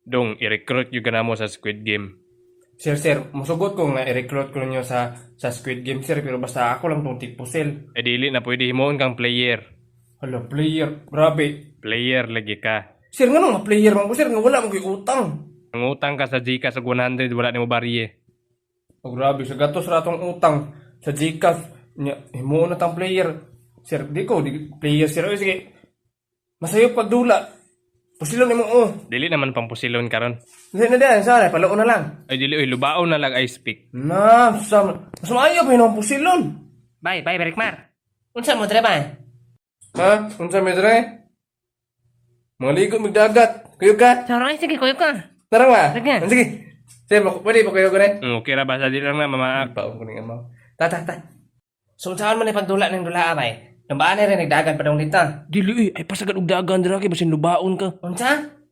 Dong, i-recruit yung ka na mo sa Squid Game. Sir, musugot ko nga i-recruit ko ninyo sa Squid Game, sir, pero basta ako lang tong tikpusel. Dili na pwede himuon kang player. Hala, player, grabe. Player lagi ka. Sir, nga nga player man ko, sir, nga wala mo ko'y utang. Nangutang ka sa Gcash sa 100, wala ni mo barye. Oh, grabe, sa gatos ratong utang sa Gcash. Himuon na tang player. Sir, di player, sir. Oy, sige, masayop pagdula. Pusilon ni mo, oh. Dili naman pang pusilon karon. Hindi na dyan, sana, palaon na lang. Ay dili oy lubaon na lang ice pick. Na, mas maayo pa yung pusilon. Bye, Berikmar. Unsa mo dre ba? Ha? Unsa medre? Mga ligo magdagat. Kayo ka? Sorry, sige kuya ka. Tara ba? Sige. Sige. Sir, pwede pa kayo ko rin? Okay ra basta dili lang na mamaak. Baon ko ng amaw. Ta. So saan man ipagdula ng dula abay? Nambaan rin nagdagan pa dong dito. Dili ay pasagad og dagan dira kay basin lubaon ka. Unsa?